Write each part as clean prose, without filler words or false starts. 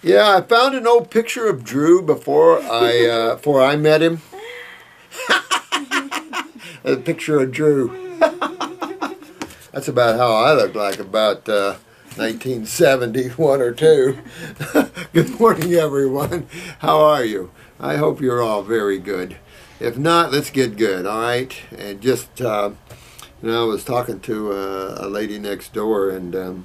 Yeah, I found an old picture of Drew before I met him. A picture of Drew. That's about how I look like, about 1971 or 2. Good morning, everyone. How are you? I hope you're all very good. If not, let's get good, all right? And just, I was talking to a lady next door, and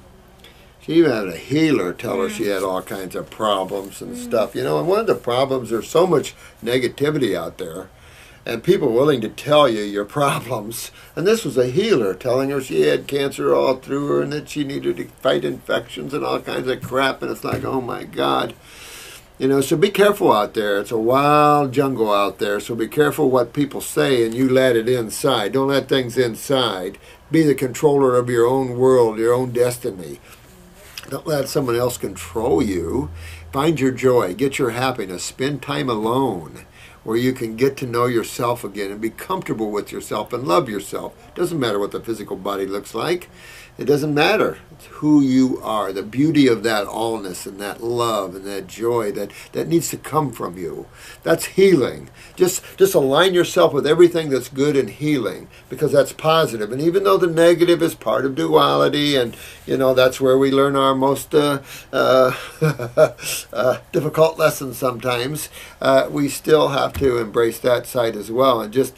she even had a healer tell her she had all kinds of problems and stuff. You know, and one of the problems, there's so much negativity out there, and people willing to tell you your problems. And this was a healer telling her she had cancer all through her and that she needed to fight infections and all kinds of crap. And it's like, oh my God. You know, so be careful out there. It's a wild jungle out there. So be careful what people say, and you let it inside. Don't let things inside. Be the controller of your own world, your own destiny. Don't let someone else control you. Find your joy. Get your happiness. Spend time alone, where you can get to know yourself again and be comfortable with yourself and love yourself. Doesn't matter what the physical body looks like. It doesn't matter. It's who you are, the beauty of that allness and that love and that joy that needs to come from you. That's healing. Just align yourself with everything that's good and healing, because that's positive. And even though the negative is part of duality, and that's where we learn our most difficult lessons sometimes, we still have to embrace that side as well, and just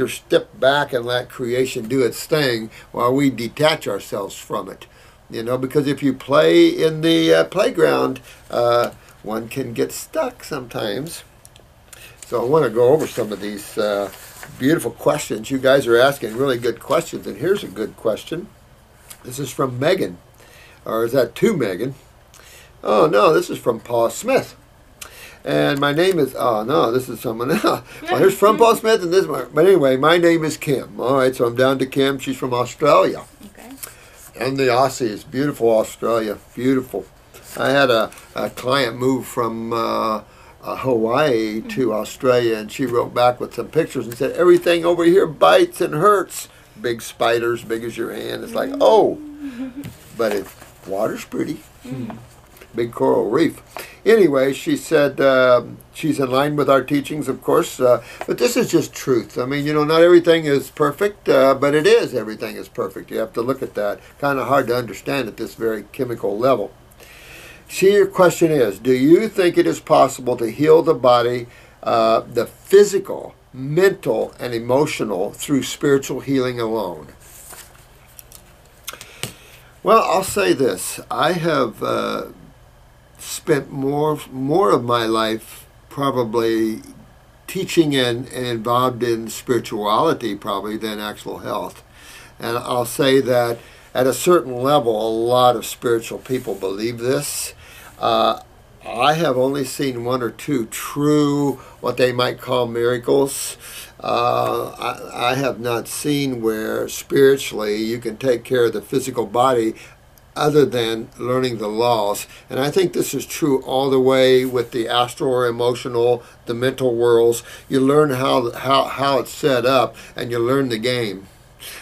step back and let creation do its thing while we detach ourselves from it. Because if you play in the playground, one can get stuck sometimes. So I want to go over some of these beautiful questions. You guys are asking really good questions, and here's a good question. This is from Megan, or is that to Megan? Oh no, this is from Paul Smith. And my name is, oh no, this is someone else. Well, here's from Paul Smith, and this one. But anyway, my name is Kim. All right, so I'm down to Kim. She's from Australia. Okay. And the Aussies, beautiful Australia, beautiful. I had a client move from Hawaii to Australia, and she wrote back with some pictures and said, everything over here bites and hurts. Big spiders, big as your hand. It's like, oh, but water's pretty. Big coral reef. Anyway, she said she's in line with our teachings, of course, but this is just truth. I mean, not everything is perfect, but it is. Everything is perfect. You have to look at that. Kind of hard to understand at this very chemical level. Your question is, do you think it is possible to heal the body, the physical, mental, and emotional through spiritual healing alone? Well, I'll say this. I have spent more of my life probably teaching and involved in spirituality probably than actual health. And I'll say that at a certain level, a lot of spiritual people believe this. I have only seen 1 or 2 true, what they might call miracles. I have not seen where spiritually you can take care of the physical body other than learning the laws. And I think this is true all the way with the astral or emotional, the mental worlds. You learn how it's set up, and you learn the game.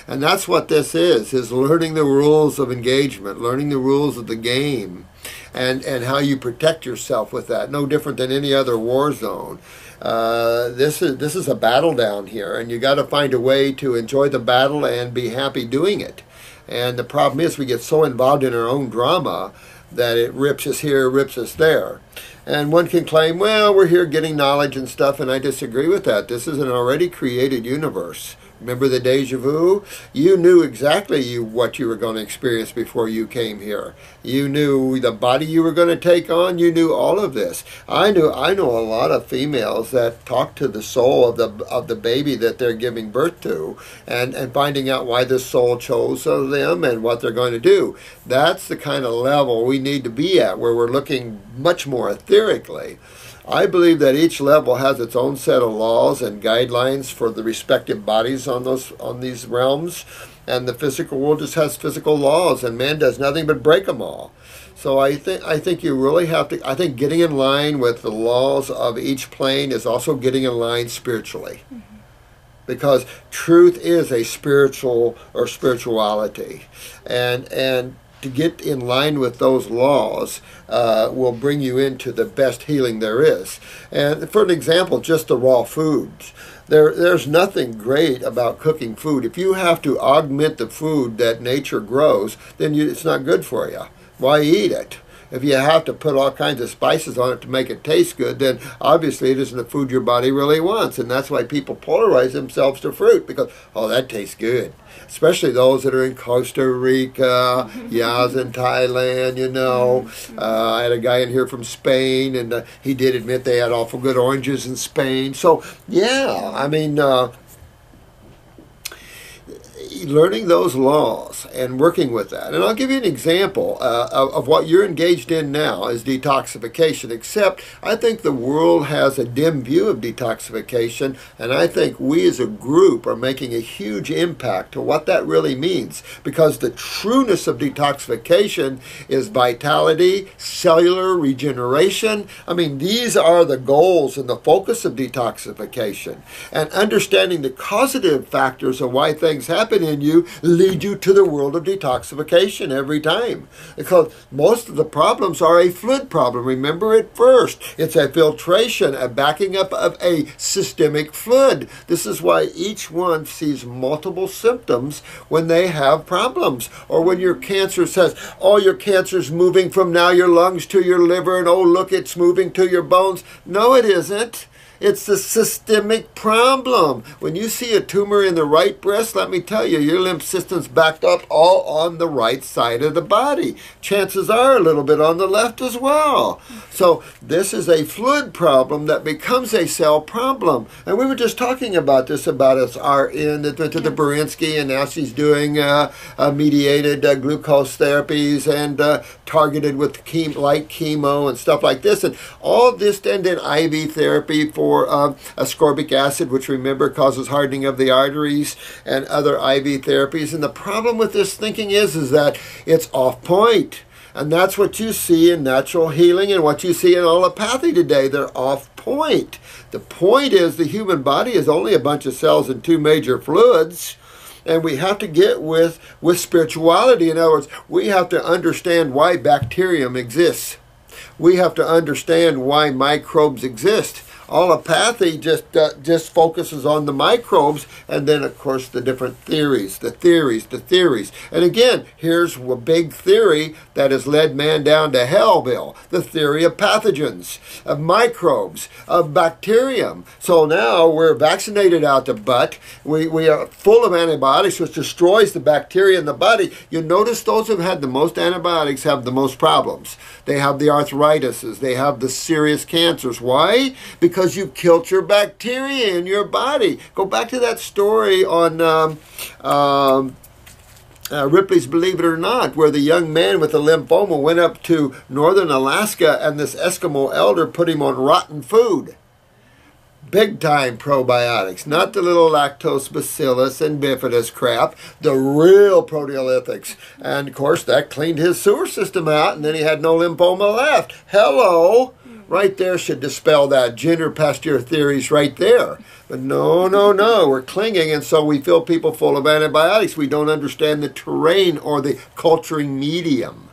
And that's what this is learning the rules of engagement, learning the rules of the game, and how you protect yourself with that. No different than any other war zone. This is a battle down here, and you got to find a way to enjoy the battle and be happy doing it. And the problem is we get so involved in our own drama that it rips us here, rips us there. And one can claim, well, we're here getting knowledge and stuff, and I disagree with that. This is an already created universe. Remember the deja vu? You knew exactly what you were going to experience before you came here. You knew the body you were going to take on. You knew all of this. I know a lot of females that talk to the soul of the baby that they're giving birth to, and finding out why the soul chose them and what they're going to do. That's the kind of level we need to be at, where we're looking much more etherically. I believe that each level has its own set of laws and guidelines for the respective bodies on these realms, and the physical world just has physical laws, and man does nothing but break them all. So I think you really have to. I think getting in line with the laws of each plane is also getting in line spiritually, because truth is a spiritual or spirituality, and to get in line with those laws will bring you into the best healing there is. And for an example, just the raw foods. There's nothing great about cooking food. If you have to augment the food that nature grows, then it's not good for you. Why eat it? If you have to put all kinds of spices on it to make it taste good, then obviously it isn't the food your body really wants. And that's why people polarize themselves to fruit, because, oh, that tastes good. Especially those that are in Costa Rica, Yas in Thailand, you know. I had a guy in here from Spain, and he did admit they had awful good oranges in Spain. So, yeah, I mean, learning those laws and working with that. And I'll give you an example of what you're engaged in now is detoxification, except I think the world has a dim view of detoxification, and I think we as a group are making a huge impact to what that really means, because the trueness of detoxification is vitality, cellular regeneration. I mean, these are the goals and the focus of detoxification, and understanding the causative factors of why things happen in you lead you to the world of detoxification every time, because most of the problems are a fluid problem. Remember it first. It's a filtration, a backing up of a systemic fluid. This is why each one sees multiple symptoms when they have problems, or when your cancer says, oh, your cancer's moving from now your lungs to your liver, and oh, look, it's moving to your bones. No, it isn't. It's the systemic problem. When you see a tumor in the right breast, let me tell you, your lymph system's backed up all on the right side of the body. Chances are a little bit on the left as well. So this is a fluid problem that becomes a cell problem. And we were just talking about this, about us, our in that went to the Berinsky, and now she's doing mediated glucose therapies and targeted with light chemo and stuff like this. And all this, and then IV therapy for ascorbic acid, which, remember, causes hardening of the arteries, and other IV therapies. And the problem with this thinking is that it's off point. And that's what you see in natural healing and what you see in allopathy today. They're off point. The point is the human body is only a bunch of cells and two major fluids. And we have to get with spirituality. In other words, we have to understand why bacterium exists. We have to understand why microbes exist. Allopathy just focuses on the microbes, and then, of course, the different theories, the theories. And again, here's a big theory that has led man down to hellville, the theory of pathogens, of microbes, of bacterium. So now we're vaccinated out the butt. We are full of antibiotics, which destroys the bacteria in the body. You notice those who have had the most antibiotics have the most problems. They have the arthritises. They have the serious cancers. Why? Because you've killed your bacteria in your body. Go back to that story on Ripley's Believe It or Not, where the young man with the lymphoma went up to northern Alaska, and this Eskimo elder put him on rotten food. Big time probiotics, not the little lactose bacillus and bifidus crap, the real proteolytics. And of course that cleaned his sewer system out, and then he had no lymphoma left. Hello! Right there should dispel that Jenner Pasteur theories right there. But no, we're clinging, and so we fill people full of antibiotics. We don't understand the terrain or the culturing medium.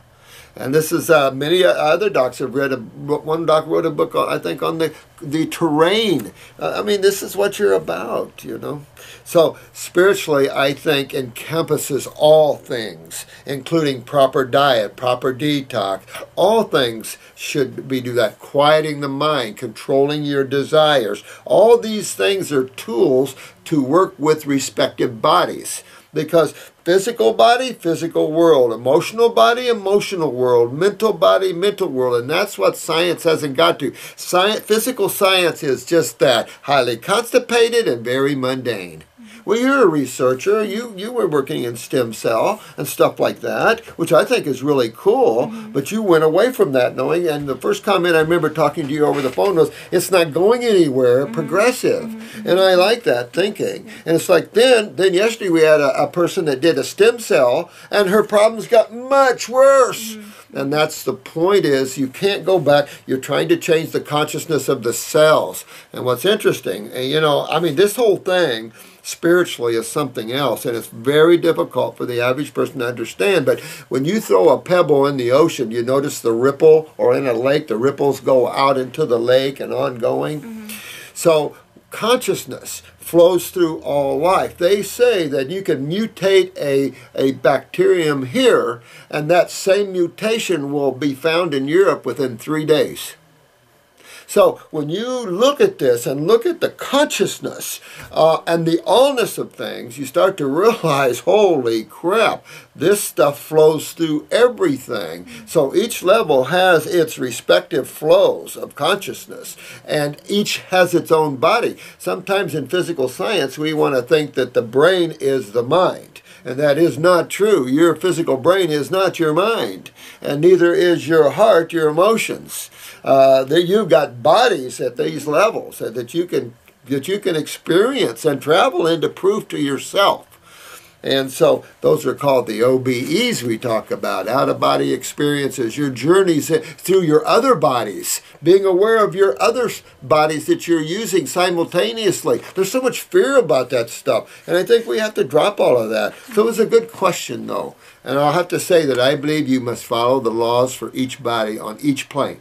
And this is, many other docs have read, one doc wrote a book, I think, on the terrain. I mean, this is what you're about, you know. So spiritually, I think, encompasses all things, including proper diet, proper detox. All things should be do that. Quieting the mind, controlling your desires. All these things are tools to work with respective bodies. Because physical body, physical world. Emotional body, emotional world. Mental body, mental world. And that's what science hasn't got to. Physical science is just that. Highly constipated and very mundane. Well, you're a researcher. You were working in stem cell and stuff like that, which I think is really cool. But you went away from that knowing, and the first comment I remember talking to you over the phone was, it's not going anywhere, progressive. And I like that thinking. And it's like, then yesterday we had a person that did a stem cell, and her problems got much worse. And that's the point, is you can't go back. You're trying to change the consciousness of the cells. And what's interesting, you know, I mean, this whole thing spiritually is something else, and it's very difficult for the average person to understand. But when you throw a pebble in the ocean, you notice the ripple, or in a lake, the ripples go out into the lake and ongoing. So consciousness flows through all life. They say that you can mutate a bacterium here, and that same mutation will be found in Europe within 3 days. So when you look at this and look at the consciousness and the allness of things, you start to realize, holy crap, this stuff flows through everything. So each level has its respective flows of consciousness, and each has its own body. Sometimes in physical science, we want to think that the brain is the mind. And that is not true. Your physical brain is not your mind, and neither is your heart, your emotions. You've got bodies at these levels that you can experience and travel into proof to yourself. And so those are called the OBEs we talk about, out-of-body experiences, your journeys through your other bodies, being aware of your other bodies that you're using simultaneously. There's so much fear about that stuff, and I think we have to drop all of that. So it was a good question, though. And I'll have to say that I believe you must follow the laws for each body on each plane.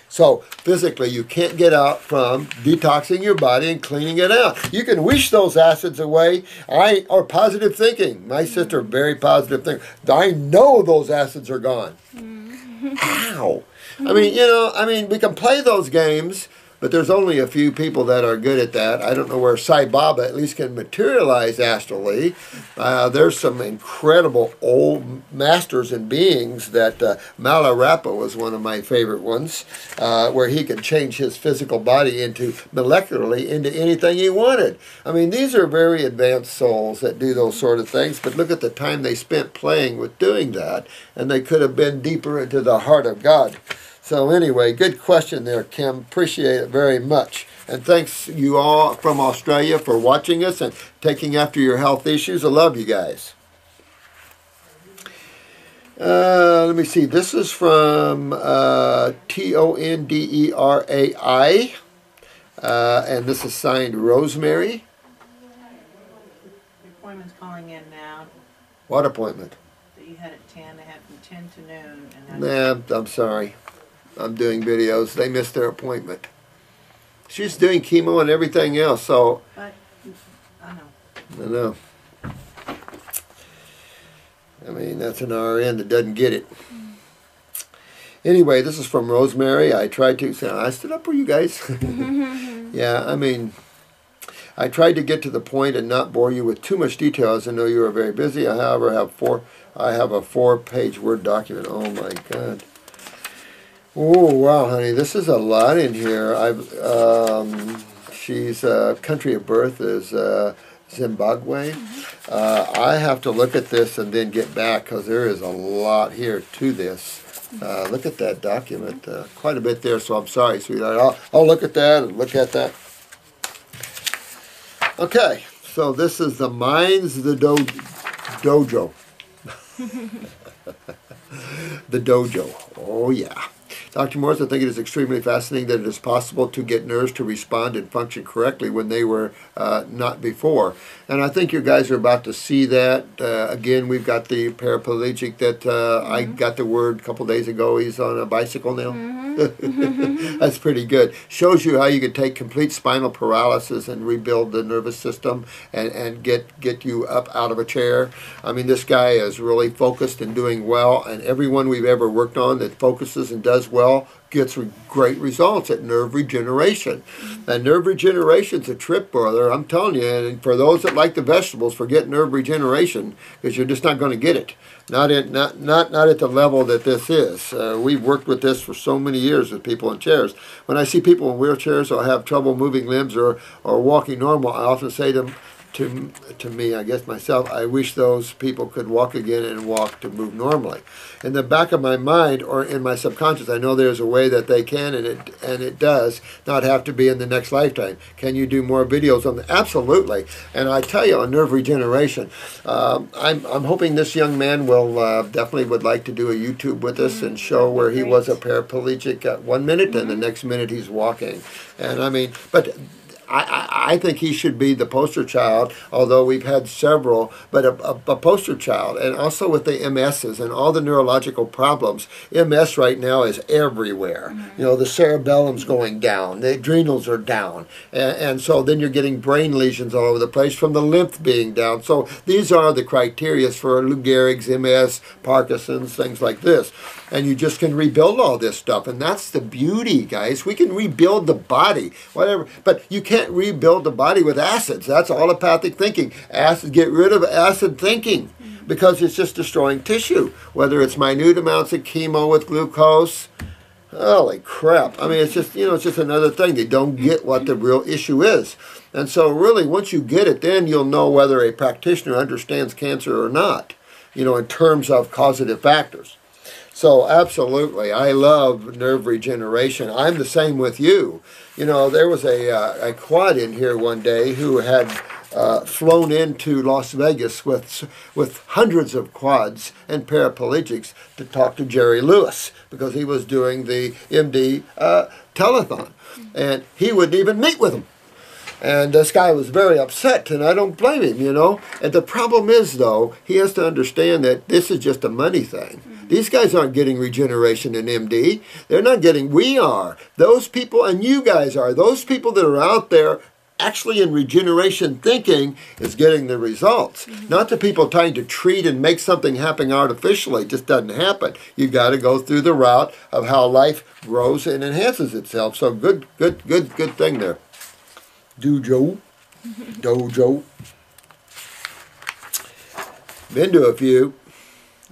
So physically, you can't get out from detoxing your body and cleaning it out. You can wish those acids away. Or positive thinking. My sister, very positive thinker. I know those acids are gone. How? I mean, we can play those games, but there's only a few people that are good at that. I don't know where Sai Baba at least can materialize astrally. There's some incredible old masters and beings that Malarapa was one of my favorite ones, where he could change his physical body molecularly into anything he wanted. I mean, these are very advanced souls that do those sort of things, but look at the time they spent playing with doing that, and they could have been deeper into the heart of God. So anyway, good question there, Kim. Appreciate it very much. And thanks you all from Australia for watching us and taking after your health issues. I love you guys. Let me see. This is from Tonderai. And this is signed Rosemary. The appointment's calling in now. What appointment? That you had at 10. They had from 10 to noon. And I'm sorry. I'm doing videos. They missed their appointment. She's doing chemo and everything else, so... But, I know. I know. I mean, that's an RN that doesn't get it. Anyway, this is from Rosemary. I tried to... I stood up for you guys. Yeah, I mean... I tried to get to the point and not bore you with too much detail, as I know you are very busy. I, however, have a 4-page Word document. Oh, my God. Oh, wow, honey, this is a lot in here. She's country of birth is Zimbabwe. I have to look at this and then get back, because there is a lot here to this. Look at that document. Quite a bit there, so I'm sorry, sweetheart. I'll look at that and look at that. Okay, so this is the Minds the Dojo. The dojo. Oh, yeah. Dr. Morris, I think it is extremely fascinating that it is possible to get nerves to respond and function correctly when they were not before. And I think you guys are about to see that. Again, we've got the paraplegic that I got the word a couple days ago. He's on a bicycle now. That's pretty good. Shows you how you can take complete spinal paralysis and rebuild the nervous system and get you up out of a chair. I mean, this guy is really focused and doing well, and everyone we've ever worked on that focuses and does well gets great results at nerve regeneration. And nerve regeneration's a trip, brother. I'm telling you, and for those that like the vegetables, forget nerve regeneration, because you're just not going to get it. Not at the level that this is. We've worked with this for so many years with people in chairs. When I see people in wheelchairs or have trouble moving limbs or walking normal, I often say to me, I guess myself, I wish those people could walk again and walk to move normally. In the back of my mind or in my subconscious, I know there's a way that they can, and it does not have to be in the next lifetime. Can you do more videos on that? Absolutely. And I tell you, on nerve regeneration, I'm hoping this young man will definitely would like to do a YouTube with us and show where he was a paraplegic at 1 minute and the next minute he's walking. And I mean, but I think he should be the poster child, although we've had several, but a poster child. And also with the MSs and all the neurological problems. MS right now is everywhere. You know, the cerebellum's going down, the adrenals are down, and so then you're getting brain lesions all over the place from the lymph being down. So these are the criteria for Lou Gehrig's, MS, Parkinson's, things like this. And you just can rebuild all this stuff. And that's the beauty, guys. We can rebuild the body, whatever. But you can't rebuild the body with acids. That's allopathic thinking. Acid, get rid of acid thinking because it's just destroying tissue. Whether it's minute amounts of chemo with glucose, holy crap. I mean, it's just, it's just another thing. They don't get what the real issue is. And so really, once you get it, then you'll know whether a practitioner understands cancer or not, in terms of causative factors. So absolutely, I love nerve regeneration. I'm the same with you. There was a quad in here one day who had flown into Las Vegas with hundreds of quads and paraplegics to talk to Jerry Lewis because he was doing the MD telethon. And he wouldn't even meet with him. And this guy was very upset, and I don't blame him, And the problem is, though, he has to understand that this is just a money thing. These guys aren't getting regeneration in MD. They're not getting, we are. Those people, and you guys are, those people that are out there actually in regeneration thinking is getting the results. Not the people trying to treat and make something happen artificially. It just doesn't happen. You got to go through the route of how life grows and enhances itself. So good thing there. Dojo. Been to a few.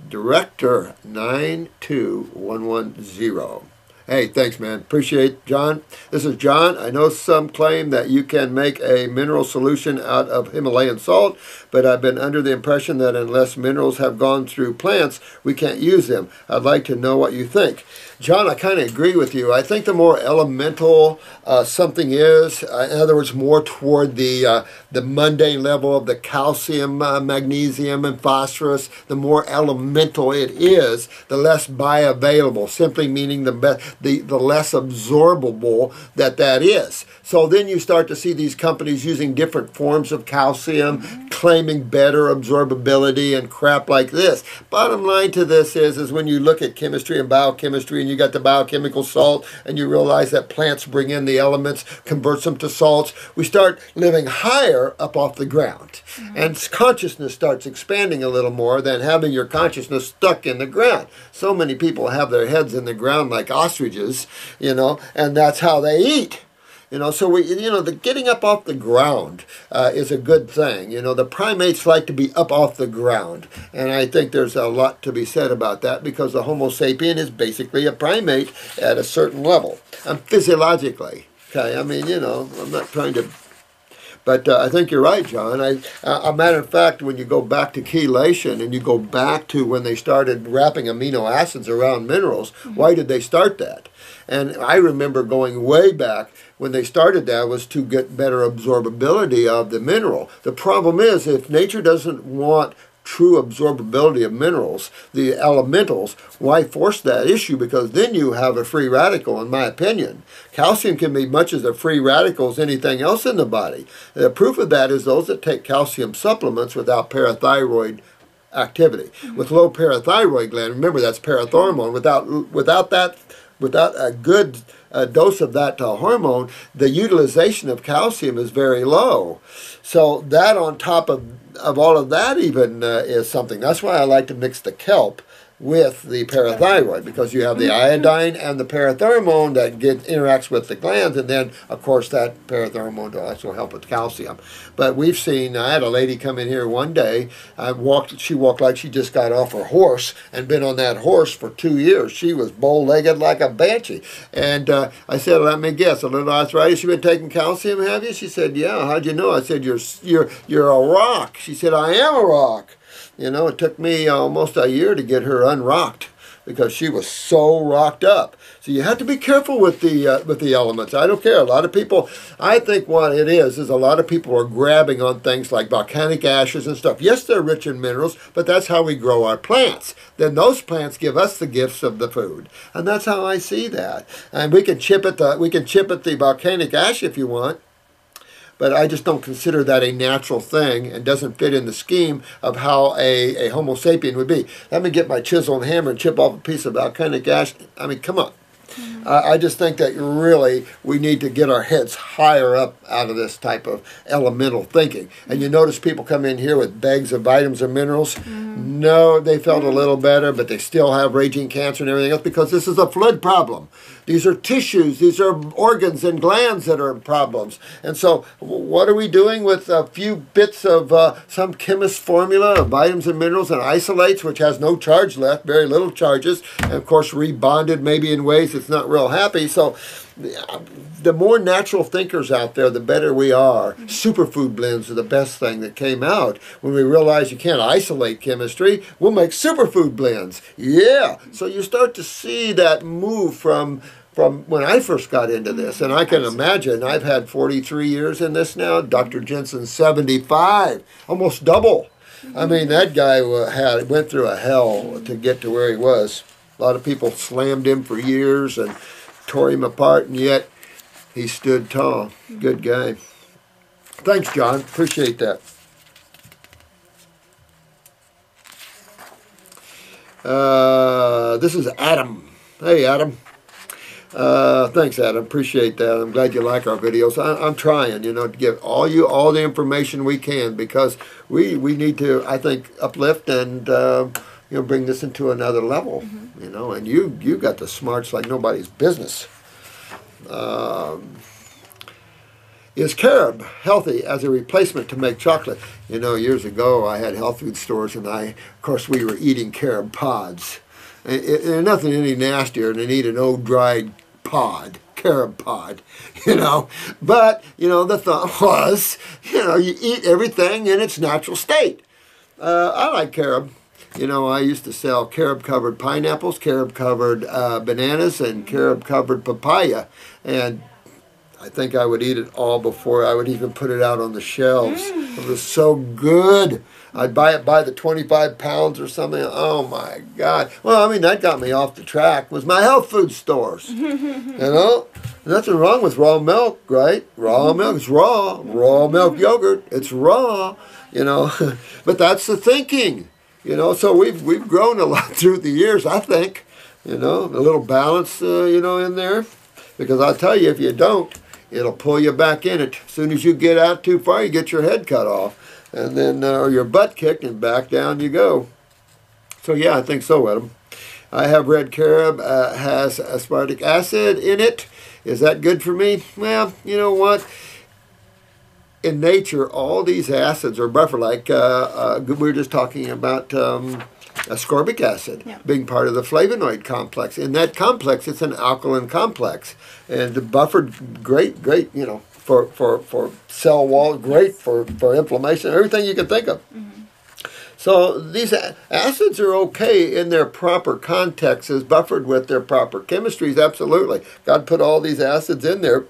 Director 92110. Hey, thanks, man. Appreciate John. This is John. I know some claim that you can make a mineral solution out of Himalayan salt, but I've been under the impression that unless minerals have gone through plants, we can't use them. I'd like to know what you think. John, I kind of agree with you. I think the more elemental something is, in other words, more toward the mundane level of the calcium, magnesium, and phosphorus, the more elemental it is, the less bioavailable, simply meaning the less absorbable that is. So then you start to see these companies using different forms of calcium, claiming better absorbability and crap like this. Bottom line to this is when you look at chemistry and biochemistry and you got the biochemical salt and you realize that plants bring in the elements, converts them to salts, we start living higher up off the ground. And consciousness starts expanding a little more than having your consciousness stuck in the ground. So many people have their heads in the ground like ostriches, and that's how they eat. So the getting up off the ground is a good thing. The primates like to be up off the ground. And I think there's a lot to be said about that because the Homo sapien is basically a primate at a certain level. Physiologically. Okay, I mean, I'm not trying to... But I think you're right, John. A matter of fact, when you go back to chelation and you go back to when they started wrapping amino acids around minerals, why did they start that? And I remember going way back when they started that was to get better absorbability of the mineral. The problem is if nature doesn't want true absorbability of minerals, the elementals, why force that issue? Because then you have a free radical, in my opinion. Calcium can be much as a free radical as anything else in the body. The proof of that is those that take calcium supplements without parathyroid activity. With low parathyroid gland, remember that's parathormone, without a good dose of that hormone, the utilization of calcium is very low. So that on top of all of that even is something. That's why I like to mix the kelp with the parathyroid, because you have the iodine and the parathermone that interacts with the glands, and then of course that parathermone will also help with calcium. But we've seen, I had a lady come in here one day, she walked like she just got off her horse and been on that horse for 2 years. She was bow-legged like a banshee. And I said, let me guess, a little arthritis, you been taking calcium, have you? She said, yeah, how'd you know? I said, you're a rock. She said, I am a rock. It took me almost a year to get her unrocked because she was so rocked up. So you have to be careful with the elements. I don't care. A lot of people, I think what it is a lot of people are grabbing on things like volcanic ashes and stuff. Yes, they're rich in minerals, but that's how we grow our plants. Then those plants give us the gifts of the food, and that's how I see that. And we can chip at the volcanic ash if you want. but I just don't consider that a natural thing and doesn't fit in the scheme of how a Homo sapien would be. Let me get my chisel and hammer and chip off a piece of volcanic ash. I mean, come on. I just think that really we need to get our heads higher up out of this type of elemental thinking. And you notice people come in here with bags of vitamins and minerals. No, they felt a little better, but they still have raging cancer and everything else because this is a fluid problem. These are tissues, these are organs and glands that are problems. And so what are we doing with a few bits of some chemist's formula of vitamins and minerals and isolates, which has no charge left, very little charges, and of course rebonded maybe in ways it's not real happy. So the more natural thinkers out there, the better we are. Superfood blends are the best thing that came out. When we realized you can't isolate chemistry, we'll make superfood blends. Yeah. So you start to see that move from when I first got into this. And I can imagine, I've had 43 years in this now. Dr. Jensen's 75, almost double. I mean, that guy went through a hell to get to where he was. A lot of people slammed him for years and tore him apart, and yet he stood tall. Good guy. Thanks, John. Appreciate that. This is Adam. Hey, Adam. Thanks, Adam. Appreciate that. I'm glad you like our videos. I'm trying, to give all the information we can because we need to, I think, uplift and bring this into another level. And you got the smarts like nobody's business. Is carob healthy as a replacement to make chocolate? Years ago I had health food stores, and of course we were eating carob pods. And nothing any nastier than eat an old dried pod, carob pod, But, the thought was, you eat everything in its natural state. I like carob. I used to sell carob-covered pineapples, carob-covered bananas, and carob-covered papaya. And I think I would eat it all before I would even put it out on the shelves. It was so good. I'd buy it by the 25 pounds or something. Oh, my God. Well, that got me off the track was my health food stores. Nothing wrong with raw milk, right? Raw milk is raw. Raw milk yogurt, it's raw, But that's the thinking. So we've grown a lot through the years, I think, a little balance, in there. Because I'll tell you, if you don't, it'll pull you back in it. As soon as you get out too far, you get your head cut off. And then, or your butt kicked, and back down you go. So yeah, I think so, Adam. I have red carob, has aspartic acid in it. Is that good for me? Well, you know what? In nature, all these acids are buffer, like we were just talking about ascorbic acid being part of the flavonoid complex. In that complex, it's an alkaline complex, and the buffered, great, for cell wall, great for inflammation, everything you can think of. So these acids are okay in their proper context, as buffered with their proper chemistries. Absolutely, God put all these acids in there.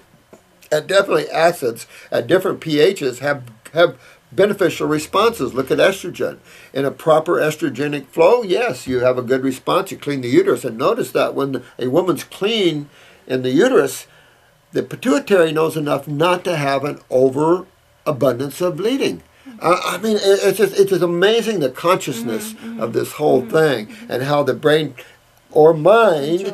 And definitely acids at different pHs have beneficial responses. Look at estrogen. In a proper estrogenic flow, yes, you have a good response. You clean the uterus. And notice that when a woman's clean in the uterus, the pituitary knows enough not to have an overabundance of bleeding. It's just amazing the consciousness of this whole thing and how the brain or mind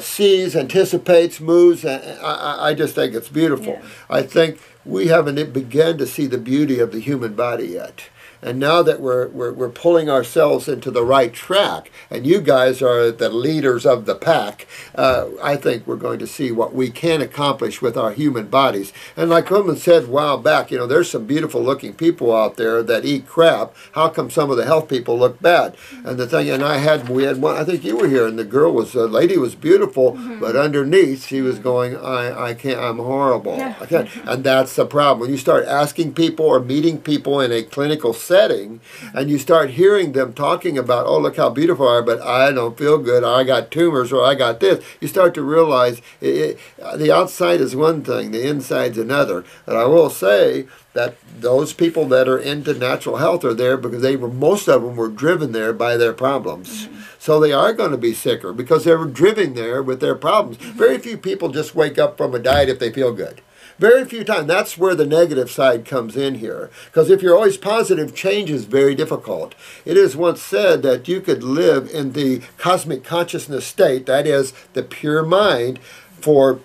sees, anticipates, moves. I just think it's beautiful. Yeah. I think we haven't begun to see the beauty of the human body yet. And now that we're pulling ourselves into the right track, and you guys are the leaders of the pack, I think we're going to see what we can accomplish with our human bodies. And like women said a while back, there's some beautiful looking people out there that eat crap. How come some of the health people look bad? And the thing, and we had one, I think you were here, and the lady was beautiful, but underneath she was going, I can't, I'm horrible. I can't. And that's the problem. When you start asking people or meeting people in a clinical setting, and you start hearing them talking about, oh, look how beautiful I are, but I don't feel good, or I got tumors, or I got this, you start to realize the outside is one thing, the inside's another. And I will say that those people that are into natural health are there because most of them were driven there by their problems. So they are going to be sicker because they were driven there with their problems. Very few people just wake up from a diet if they feel good. Very few times. That's where the negative side comes in here. Because if you're always positive, change is very difficult. It is once said that you could live in the cosmic consciousness state, that is, the pure mind, for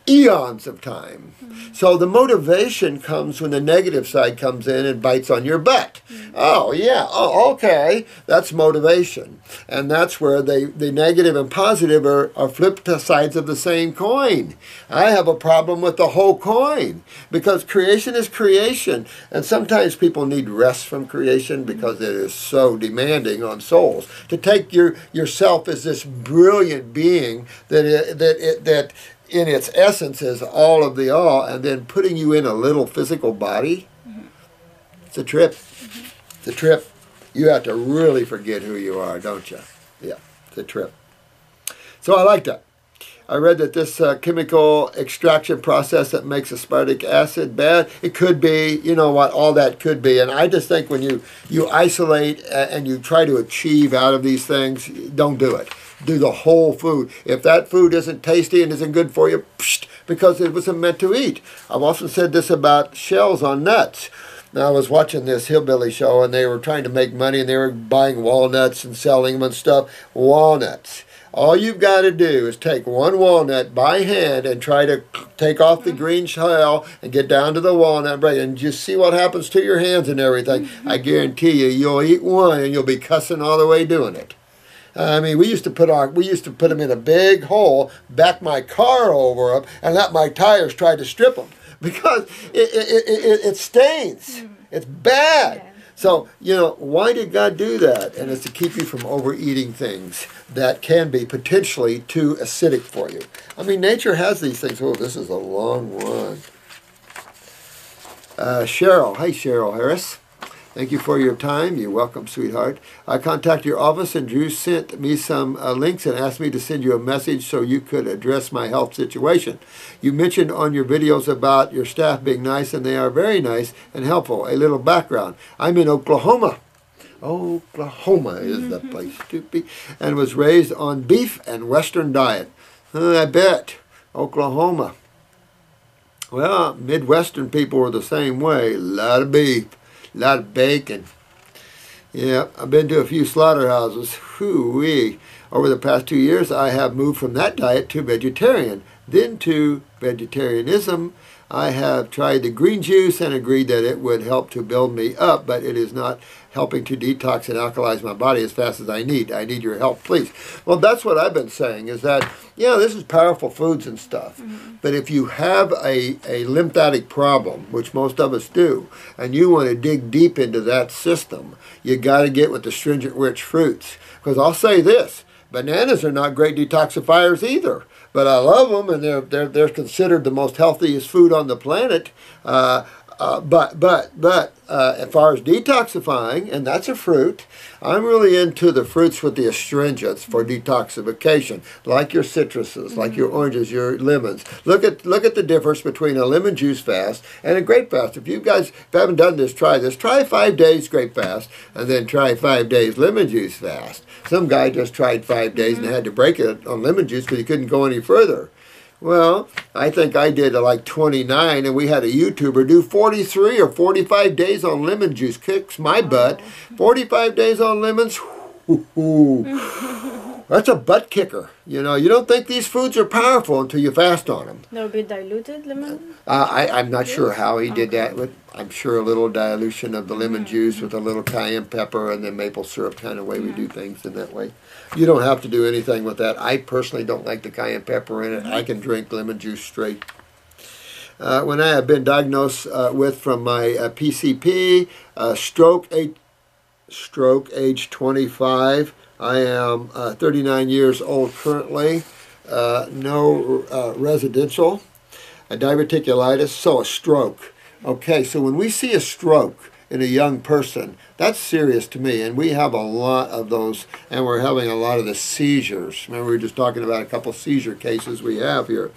eons of time. So the motivation comes when the negative side comes in and bites on your butt. Oh, yeah, oh, okay, that's motivation. And that's where the negative and positive are flipped sides of the same coin. I have a problem with the whole coin because creation is creation. And sometimes people need rest from creation because it is so demanding on souls. To take yourself as this brilliant being that in its essence is all of the all, and then putting you in a little physical body, it's a trip. It's a trip. You have to really forget who you are, don't you? Yeah, it's a trip. So I like that. I read that this chemical extraction process that makes aspartic acid bad, it could be, you know what, all that could be. And I just think when you isolate and you try to achieve out of these things, don't do it. Do the whole food. If that food isn't tasty and isn't good for you, because it wasn't meant to eat. I've often said this about shells on nuts. Now, I was watching this hillbilly show, and they were trying to make money, and they were buying walnuts and selling them and stuff. Walnuts. All you've got to do is take one walnut by hand and try to take off the green shell and get down to the walnut break and just see what happens to your hands and everything. I guarantee you, you'll eat one and you'll be cussing all the way doing it. I mean, we used to put them in a big hole, back my car over them, and let my tires try to strip them because it stains. It's bad. Yeah. So, you know, why did God do that? And it's to keep you from overeating things that can be potentially too acidic for you. I mean, nature has these things. Oh, this is a long one. Cheryl. Hey, Cheryl Harris. Thank you for your time. You're welcome, sweetheart. I contacted your office and Drew sent me some links and asked me to send you a message so you could address my health situation. You mentioned on your videos about your staff being nice, and they are very nice and helpful. A little background. I'm in Oklahoma. Oklahoma is the place to be. And was raised on beef and Western diet. I bet. Oklahoma. Well, Midwestern people are the same way. A lot of beef. A lot of bacon. Yeah, I've been to a few slaughterhouses. Whoo-wee. Over the past 2 years, I have moved from that diet to vegetarian, then to vegetarianism. I have tried the green juice and agreed that it would help to build me up, but it is not helping to detox and alkalize my body as fast as I need. I need your help, please. Well, that's what I've been saying, is that, yeah, this is powerful foods and stuff. But if you have a lymphatic problem, which most of us do, and you want to dig deep into that system, you got to get with the stringent rich fruits. Because I'll say this, bananas are not great detoxifiers either. But I love them, and they're considered the most healthiest food on the planet. But as far as detoxifying, and that's a fruit, I'm really into the fruits with the astringents for detoxification, like your citruses, like your oranges, your lemons. Look at the difference between a lemon juice fast and a grape fast. If you guys haven't done this, try this. Try 5 days grape fast, and then try 5 days lemon juice fast. Some guy just tried 5 days and had to break it on lemon juice because he couldn't go any further. Well, I think I did like 29, and we had a YouTuber do 43 or 45 days on lemon juice. Kicks my butt. 45 days on lemons. That's a butt kicker. You know, you don't think these foods are powerful until you fast on them. They'll be diluted lemon? I'm not sure how he did that. But I'm sure a little dilution of the lemon juice with a little cayenne pepper and then maple syrup kind of way we do things in that way. You don't have to do anything with that. I personally don't like the cayenne pepper in it. I can drink lemon juice straight. When I have been diagnosed with from my PCP, stroke age 25, I am 39 years old currently, no residential, a diverticulitis, so a stroke. Okay, so when we see a stroke in a young person, that's serious to me, and we have a lot of those, and we're having a lot of the seizures. Remember, we were just talking about a couple seizure cases we have here.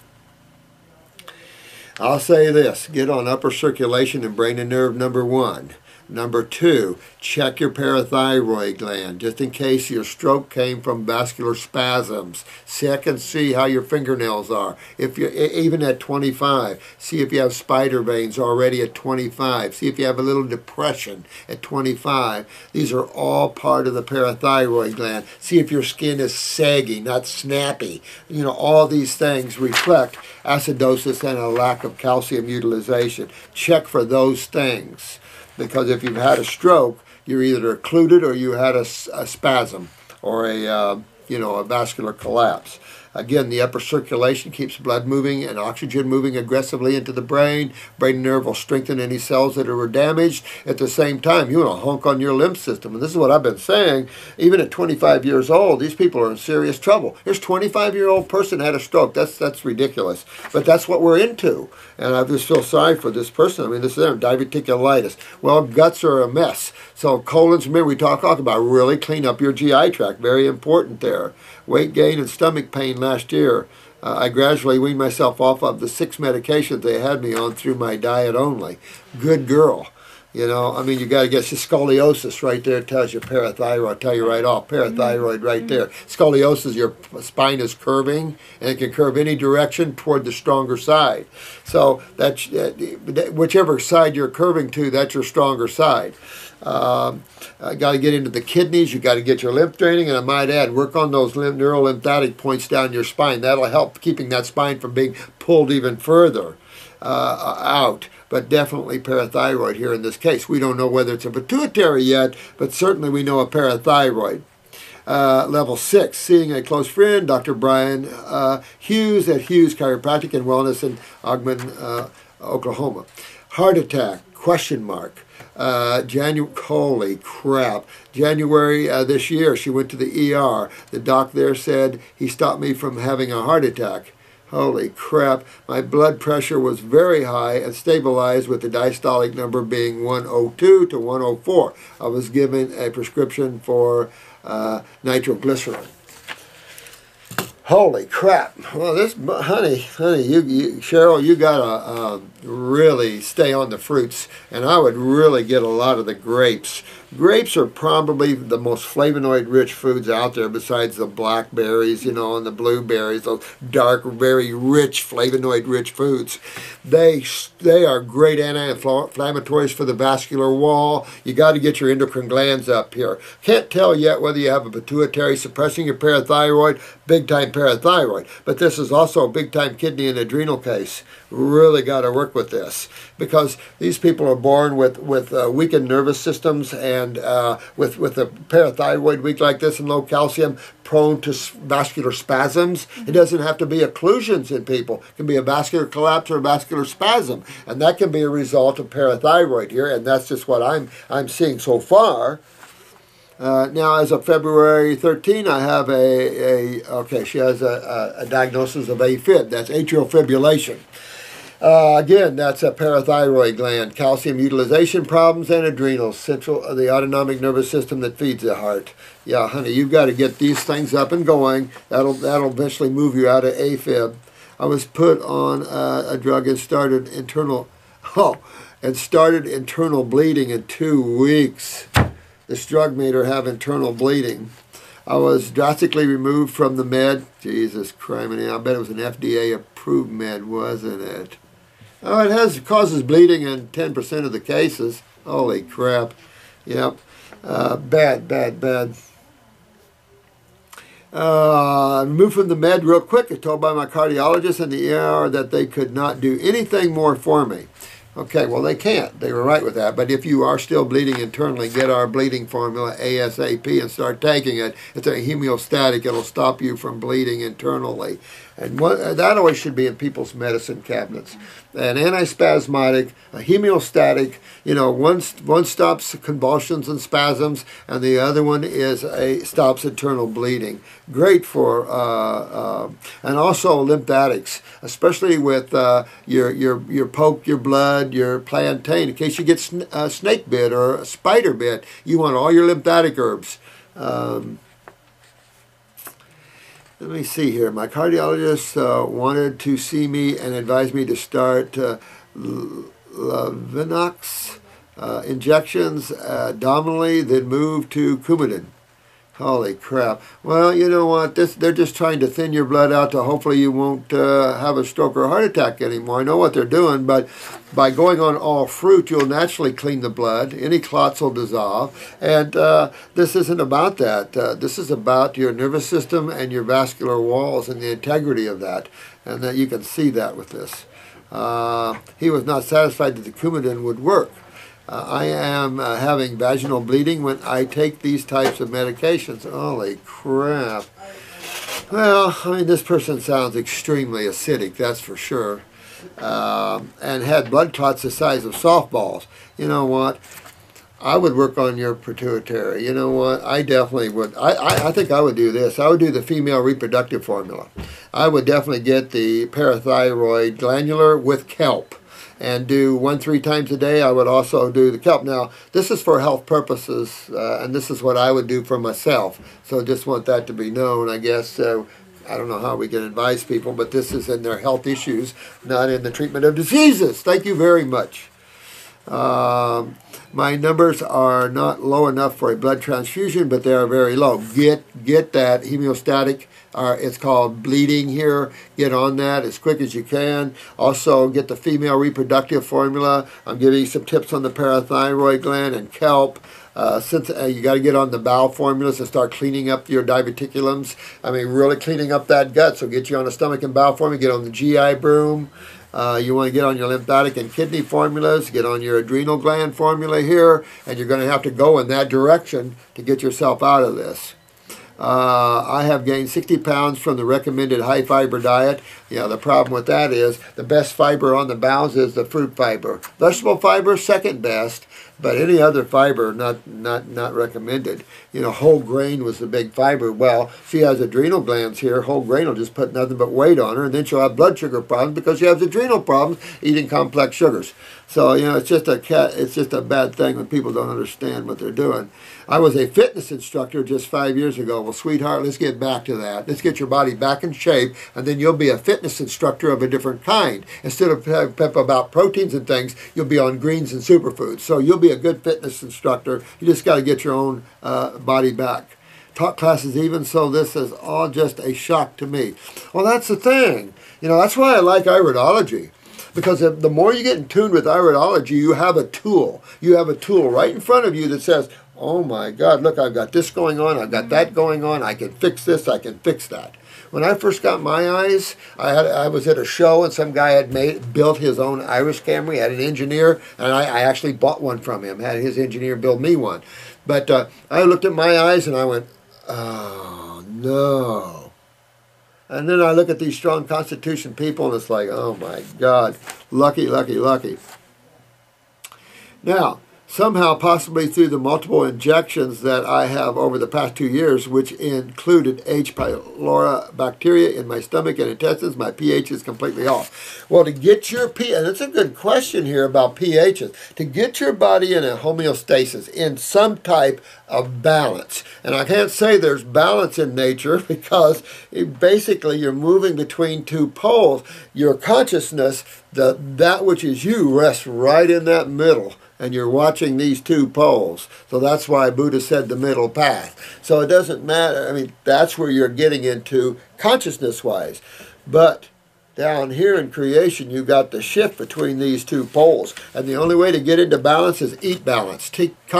I'll say this, get on upper circulation and brain and nerve number 1. Number 2, check your parathyroid gland, just in case your stroke came from vascular spasms. Check and see how your fingernails are. If you even at 25, see if you have spider veins already at 25. See if you have a little depression at 25. These are all part of the parathyroid gland. See if your skin is saggy, not snappy. You know, all these things reflect acidosis and a lack of calcium utilization. Check for those things. Because if you've had a stroke, you're either occluded or you had a spasm or a vascular collapse. Again, the upper circulation keeps blood moving and oxygen moving aggressively into the brain. Brain nerve will strengthen any cells that are damaged. At the same time, you want to honk on your lymph system. And this is what I've been saying. Even at 25 years old, these people are in serious trouble. This 25-year-old person had a stroke. That's ridiculous. But that's what we're into. And I just feel sorry for this person. I mean, this is them, diverticulitis. Well, guts are a mess. So colons, remember we talk about really clean up your GI tract. Very important there. Weight gain and stomach pain last year. I gradually weaned myself off of the 6 medications they had me on through my diet only. Good girl. You know, I mean, you got to get scoliosis right there. It tells you parathyroid. Tell you right off, parathyroid right there. Scoliosis, your spine is curving, and it can curve any direction toward the stronger side. So that's whichever side you're curving to, that's your stronger side. Got to get into the kidneys. You got to get your lymph draining, and I might add, work on those neurolymphatic points down your spine. That'll help keeping that spine from being pulled even further out. But definitely parathyroid here in this case. We don't know whether it's a pituitary yet, but certainly we know a parathyroid. Level 6, seeing a close friend, Dr. Brian Hughes at Hughes Chiropractic and Wellness in Ogden, Oklahoma. Heart attack, question mark. Holy crap. January this year, she went to the ER. The doc there said he stopped me from having a heart attack. Holy crap. My blood pressure was very high and stabilized with the diastolic number being 102 to 104. I was given a prescription for nitroglycerin. Holy crap. Well, this, honey, Cheryl, you got to really stay on the fruits, and I would really get a lot of the grapes. Grapes are probably the most flavonoid-rich foods out there besides the blackberries, and the blueberries, those dark, very rich, flavonoid-rich foods. They are great anti-inflammatories for the vascular wall. You got to get your endocrine glands up here. Can't tell yet whether you have a pituitary suppressing your parathyroid, big-time parathyroid, but this is also a big-time kidney and adrenal case. Really got to work with this because these people are born with weakened nervous systems and with a parathyroid weak like this and low calcium, prone to vascular spasms. It doesn't have to be occlusions in people. It can be a vascular collapse or a vascular spasm, and that can be a result of parathyroid here, and that's just what I'm seeing so far. Now, as of February 13, I have she has a diagnosis of AFib. That's atrial fibrillation. Again, that's a parathyroid gland, calcium utilization problems, and adrenals, the autonomic nervous system that feeds the heart. Yeah, honey, you've got to get these things up and going. That'll eventually move you out of AFib. I was put on a drug and started internal bleeding in 2 weeks. This drug made her have internal bleeding. I was drastically removed from the med. Jesus Christ, I bet it was an FDA-approved med, wasn't it? Oh, it causes bleeding in 10% of the cases. Holy crap. Yep. Bad. Moved from the med real quick. I was told by my cardiologist in the ER that they could not do anything more for me. Okay, well, they can't. They were right with that. But if you are still bleeding internally, get our bleeding formula ASAP and start taking it. It's a homeostatic. It'll stop you from bleeding internally. And that always should be in people's medicine cabinets. An antispasmodic, a homeostatic, one stops convulsions and spasms, and the other one stops internal bleeding. Great for, and also lymphatics, especially with your poke, your blood, your plantain. In case you get snake bit or a spider bit, you want all your lymphatic herbs. Let me see here. My cardiologist wanted to see me and advised me to start Lavenox injections abdominally, then move to Coumadin. Holy crap. Well, you know what? They're just trying to thin your blood out to hopefully you won't have a stroke or a heart attack anymore. I know what they're doing, but by going on all fruit, you'll naturally clean the blood. Any clots will dissolve. And this isn't about that. This is about your nervous system and your vascular walls and the integrity of that. And that you can see that with this. He was not satisfied that the Coumadin would work. I am having vaginal bleeding when I take these types of medications. Holy crap. Well, I mean, this person sounds extremely acidic, that's for sure. And had blood clots the size of softballs. You know what? I would work on your pituitary. You know what? I definitely would. I think I would do this. I would do the female reproductive formula. I would definitely get the parathyroid glandular with kelp and do 1-3 times a day. I would also do the kelp. Now, this is for health purposes, and this is what I would do for myself. So just want that to be known, I guess. I don't know how we can advise people, but this is in their health issues, not in the treatment of diseases. Thank you very much. My numbers are not low enough for a blood transfusion, but they are very low. Get that hemostatic. It's called bleeding here. Get on that as quick as you can. Also, get the female reproductive formula. I'm giving you some tips on the parathyroid gland and kelp. Since you got to get on the bowel formulas and start cleaning up your diverticulums. I mean, really cleaning up that gut. So get you on the stomach and bowel formula. Get on the GI broom. You want to get on your lymphatic and kidney formulas, get on your adrenal gland formula here, and you're going to have to go in that direction to get yourself out of this. I have gained 60 pounds from the recommended high fiber diet. You know, the problem with that is the best fiber on the bowels is the fruit fiber. Vegetable fiber, second best, but any other fiber, not recommended. You know, whole grain was the big fiber. Well, she has adrenal glands here. Whole grain will just put nothing but weight on her, and then she'll have blood sugar problems because she has adrenal problems eating complex sugars. So, you know, it's just a bad thing when people don't understand what they're doing. I was a fitness instructor just 5 years ago. Well, sweetheart, let's get back to that. Let's get your body back in shape, and then you'll be a fitness instructor of a different kind. Instead of pep about proteins and things, you'll be on greens and superfoods. So you'll be a good fitness instructor. You just got to get your own body back. Taught classes even, so this is all just a shock to me. Well, that's the thing. You know, that's why I like iridology. Because the more you get in tune with iridology, you have a tool. You have a tool right in front of you that says, oh my God, look, I've got this going on, I've got that going on, I can fix this, I can fix that. When I first got my eyes, I was at a show and some guy had built his own iris camera. He had an engineer, and I actually bought one from him, had his engineer build me one. But I looked at my eyes and I went, oh no. And then I look at these strong constitution people and it's like, oh my God, lucky, lucky, lucky. Now, somehow, possibly through the multiple injections that I have over the past 2 years, which included H. pylori bacteria in my stomach and intestines, my pH is completely off. Well, to get your pH, and it's a good question here about pHs, to get your body in a homeostasis, in some type of balance. And I can't say there's balance in nature because basically you're moving between two poles. Your consciousness, that which is you, rests right in that middle. And you're watching these two poles. So that's why Buddha said the middle path. So it doesn't matter. I mean, that's where you're getting into consciousness-wise. But down here in creation, you got the shift between these two poles. And the only way to get into balance is eat balance.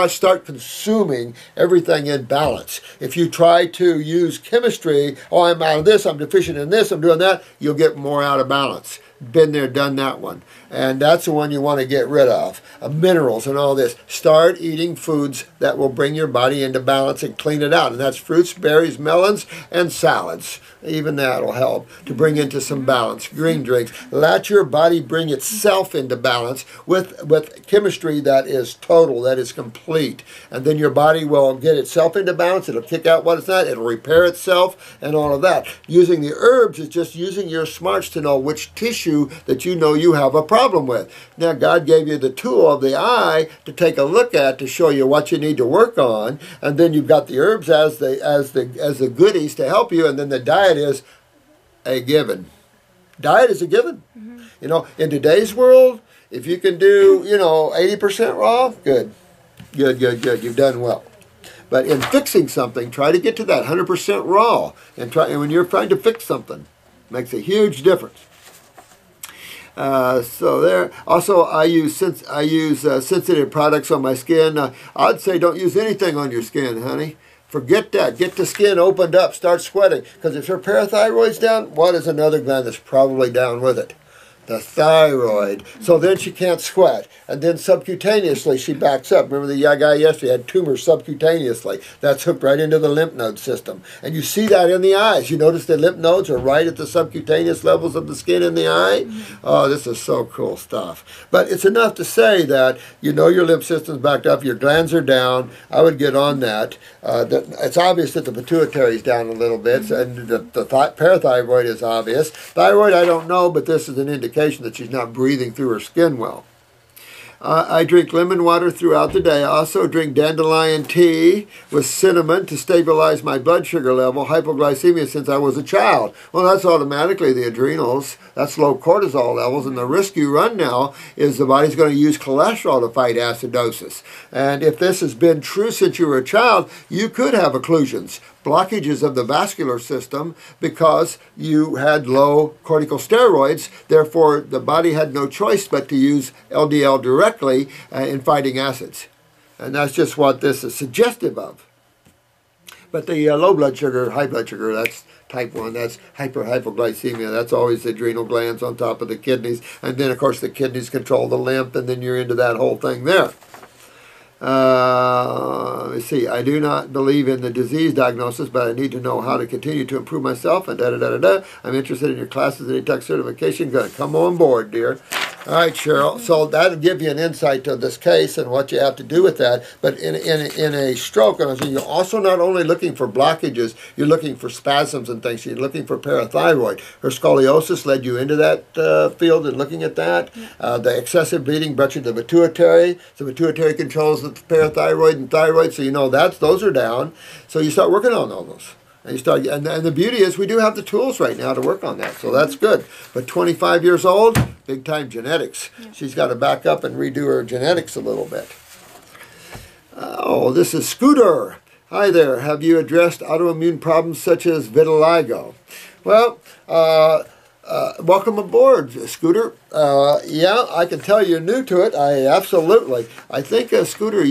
Start consuming everything in balance. If you try to use chemistry, oh, I'm out of this, I'm deficient in this, I'm doing that, you'll get more out of balance. Been there, done that one. And that's the one you want to get rid of. Minerals and all this. Start eating foods that will bring your body into balance and clean it out. And that's fruits, berries, melons, and salads. Even that will help to bring into some balance. Green drinks. Let your body bring itself into balance with chemistry that is total, that is complete. And then your body will get itself into balance. It'll kick out what it's not. It'll repair itself and all of that. Using the herbs is just using your smarts to know which tissue that you know you have a problem with. Now, God gave you the tool of the eye to take a look at to show you what you need to work on. And then you've got the herbs as the goodies to help you. And then the diet is a given. Diet is a given. Mm-hmm. You know, in today's world, If you can do, 80% raw, good. Good. You've done well. But in fixing something, try to get to that 100% raw. And when you're trying to fix something, makes a huge difference. So there. Also, I use sensitive products on my skin. I'd say don't use anything on your skin, honey. Forget that. Get the skin opened up. Start sweating. Because if your parathyroid's down, what is another gland that's probably down with it? The thyroid. So then she can't sweat. And then subcutaneously she backs up. Remember the guy yesterday had tumors subcutaneously. That's hooked right into the lymph node system. And you see that in the eyes. You notice the lymph nodes are right at the subcutaneous levels of the skin in the eye. Oh, this is so cool stuff. But it's enough to say that your lymph system's backed up, your glands are down. I would get on that. It's obvious that the pituitary is down a little bit, and the parathyroid is obvious. Thyroid, I don't know, but this is an indication that she's not breathing through her skin well. I drink lemon water throughout the day. I also drink dandelion tea with cinnamon to stabilize my blood sugar level, hypoglycemia, since I was a child. Well, that's automatically the adrenals. That's low cortisol levels. And the risk you run now is the body's going to use cholesterol to fight acidosis. And if this has been true since you were a child, you could have occlusions, blockages of the vascular system, because you had low corticosteroids. Therefore, the body had no choice but to use LDL directly in fighting acids. And that's just what this is suggestive of. But the low blood sugar, high blood sugar, that's type 1, that's hypoglycemia. That's always the adrenal glands on top of the kidneys. And then, of course, the kidneys control the lymph, and then you're into that whole thing there. Let me see. I do not believe in the disease diagnosis, but I need to know how to continue to improve myself, and da-da-da-da-da. I'm interested in your classes and tech certification. Good. Come on board, dear. All right, Cheryl. So that'll give you an insight to this case and what you have to do with that. But in a stroke, you're also not only looking for blockages, you're looking for spasms and things. You're looking for parathyroid. Her scoliosis led you into that field and looking at that. The excessive bleeding brought you to the pituitary. The pituitary controls the parathyroid and thyroid, so those are down. So you start working on all those. And the beauty is we do have the tools right now to work on that, so that's good. But 25 years old, big time genetics. Yeah. She's got to back up and redo her genetics a little bit. Oh, this is Scooter. Hi there. Have you addressed autoimmune problems such as vitiligo? Well, welcome aboard, Scooter. Yeah, I can tell you're new to it. Absolutely. I think, Scooter,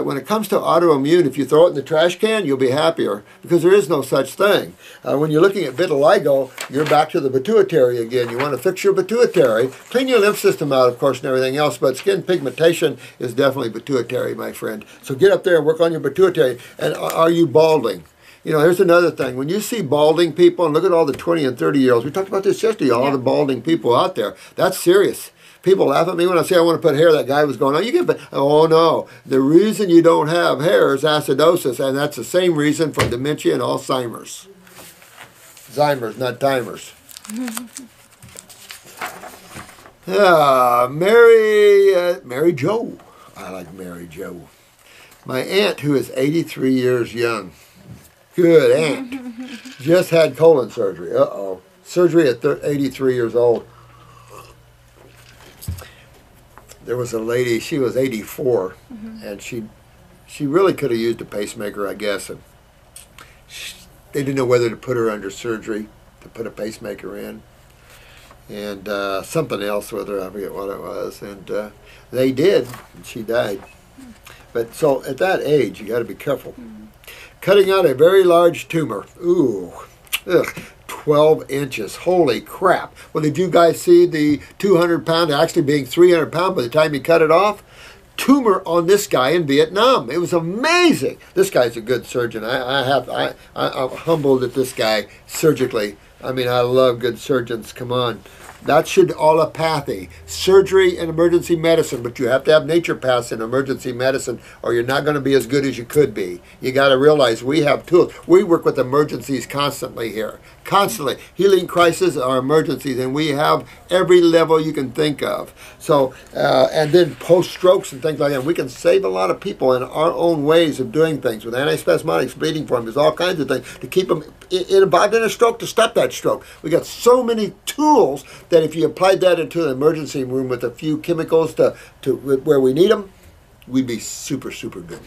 when it comes to autoimmune, if you throw it in the trash can, you'll be happier, because there is no such thing. When you're looking at vitiligo, you're back to the pituitary again. You want to fix your pituitary, clean your lymph system out, of course, and everything else, but skin pigmentation is definitely pituitary, my friend. So get up there and work on your pituitary. And are you balding? Here's another thing. When you see balding people, and look at all the 20 and 30-year-olds, we talked about this yesterday, all the balding people out there, that's serious. People laugh at me when I say I want to put hair. That guy was going, oh, you can put, oh no. The reason you don't have hair is acidosis, and that's the same reason for dementia and Alzheimer's. Zymers, not timers. Mary Jo. I like Mary Jo. My aunt, who is 83 years young. Good aunt. Just had colon surgery. Uh-oh. Surgery at 83 years old. There was a lady, she was 84, and she really could have used a pacemaker, I guess. And they didn't know whether to put her under surgery to put a pacemaker in. And something else with her, I forget what it was. And they did, and she died. But so at that age, you got to be careful. Cutting out a very large tumor. Ooh, 12 inches. Holy crap. Well, did you guys see the 200-pound actually being 300-pound by the time he cut it off? Tumor on this guy in Vietnam. It was amazing. This guy's a good surgeon. I'm humbled at this guy surgically. I mean, I love good surgeons. Come on. That should allopathy, surgery and emergency medicine, but you have to have naturopaths in emergency medicine or you're not going to be as good as you could be. You got to realize we have tools. We work with emergencies constantly here. Constantly. Healing crises are emergencies, and we have every level you can think of. So, and then post-strokes and things like that. We can save a lot of people in our own ways of doing things with antispasmodics, bleeding formulas, all kinds of things to keep them involved in a stroke, to stop that that stroke. We got so many tools that if you applied that into an emergency room with a few chemicals to where we need them, we'd be super, super good.